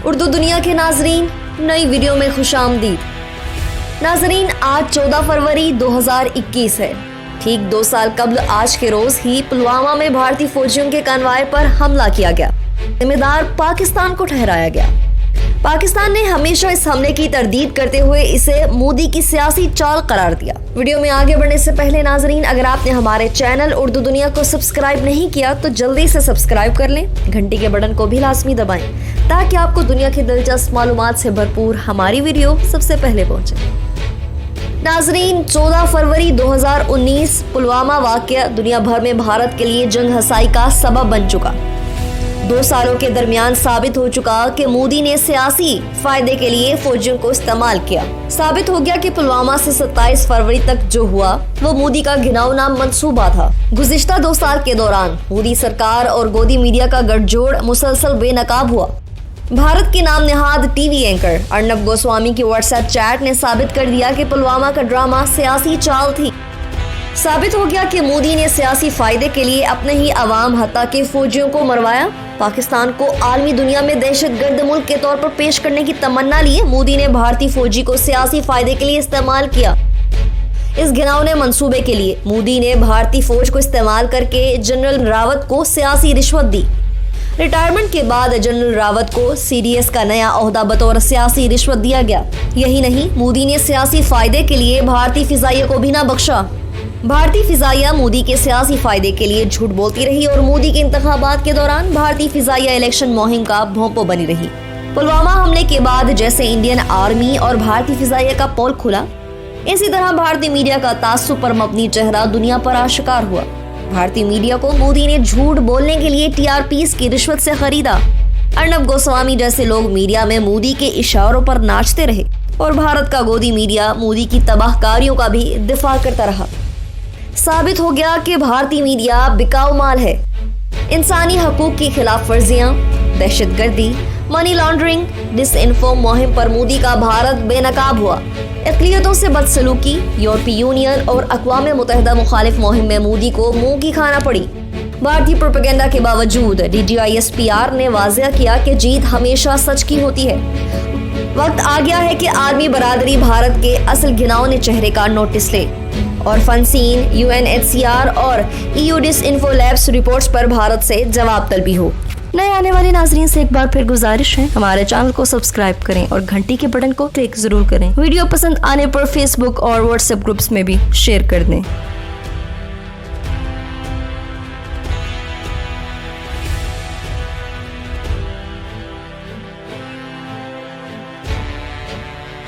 उर्दू दुनिया के नाजरीन, नई वीडियो में खुशामदीद। नाजरीन, आज 14 फरवरी 2021 है। ठीक 2 साल कबल आज के रोज ही पुलवामा में भारतीय फौजियों के कॉन्वॉय पर हमला किया गया। जिम्मेदार पाकिस्तान को ठहराया गया। पाकिस्तान ने हमेशा इस हमले की तरदीद करते हुए इसे मोदी की सियासी चाल करार दिया। वीडियो में आगे बढ़ने से पहले नाजरीन, अगर आपने हमारे चैनल उर्दू दुनिया को सब्सक्राइब नहीं किया तो जल्दी से सब्सक्राइब कर लें, घंटी के बटन को भी लाजमी दबाएं ताकि आपको दुनिया की दिलचस्प मालूमात से भरपूर हमारी वीडियो सबसे पहले पहुंचे। नाजरीन, 14 फरवरी 2019 पुलवामा वाकया दुनिया भर में भारत के लिए जंग हसाई का सबब बन चुका। 2 सालों के दरमियान साबित हो चुका कि मोदी ने सियासी फायदे के लिए फौजियों को इस्तेमाल किया। साबित हो गया कि पुलवामा से 27 फरवरी तक जो हुआ वो मोदी का घिनौना मंसूबा था। गुज़िश्ता 2 साल के दौरान मोदी सरकार और गोदी मीडिया का गठजोड़ मुसलसल बेनकाब हुआ। भारत के नाम नेहाद टीवी एंकर अर्नब गोस्वामी की व्हाट्सएप चैट ने साबित कर दिया कि पुलवामा का ड्रामा सियासी चाल थी। साबित हो गया कि मोदी ने सियासी फायदे के लिए अपने ही अवाम हत्ता के फौजियों को मरवाया। पाकिस्तान को आलमी दुनिया में दहशतगर्द मुल्क के तौर पर पेश करने की तमन्ना लिए मोदी ने भारतीय फौजी को सियासी फायदे के लिए इस्तेमाल किया। इस घिनौने मंसूबे के लिए मोदी ने भारतीय फौज को इस्तेमाल करके जनरल रावत को सियासी रिश्वत दी। रिटायरमेंट के बाद जनरल रावत को सीडीएस का नया ओहदा बतौर सियासी रिश्वत दिया गया। यही नहीं, मोदी ने सियासी फायदे के लिए भारतीय फिजाइया को भी ना बख्शा। भारतीय फिजाइया मोदी के सियासी फायदे के लिए झूठ बोलती रही और मोदी के इंतखाबात के दौरान भारतीय फिजाइया इलेक्शन मुहिम का भोंपो बनी रही। पुलवामा हमले के बाद जैसे इंडियन आर्मी और भारतीय फिजाइया का पोल खुला, इसी तरह भारतीय मीडिया का तासुब पर मबनी चेहरा दुनिया पर आश्कार हुआ। भारतीय मीडिया को मोदी ने झूठ बोलने के लिए टीआरपीस की रिश्वत से खरीदा। अर्नब गोस्वामी जैसे लोग मीडिया में मोदी के इशारों पर नाचते रहे और भारत का गोदी मीडिया मोदी की तबाहकारियों का भी दिफा करता रहा। साबित हो गया कि भारतीय मीडिया बिकाऊ माल है। इंसानी हकूक की खिलाफ वर्जियां, दहशतगर्दी, मनी लॉन्ड्रिंग, डिसइंफो मुहिम पर मोदी का भारत बेनकाब हुआ। इक़लियतों से बदसलूकी, यूरोपीय यूनियन और अक़वाम मुत्तहिदा मुखालिफ मुहिम में मोदी को मुंह की खाना पड़ी। भारतीय प्रोपेगेंडा के बावजूद DGISPR ने वाज़ेह किया कि जीत हमेशा सच की होती है। वक्त आ गया है कि आर्मी बरादरी भारत के असल घिनौने चेहरे का नोटिस ले और फनसीन, UNHCR और EU डिसइंफो लैब्स रिपोर्ट्स पर भारत से जवाब तलबी हो। नए आने वाले नाजरीन से एक बार फिर गुजारिश है, हमारे चैनल को सब्सक्राइब करें और घंटी के बटन को क्लिक जरूर करें। वीडियो पसंद आने पर फेसबुक और व्हाट्सएप ग्रुप्स में भी शेयर कर दें।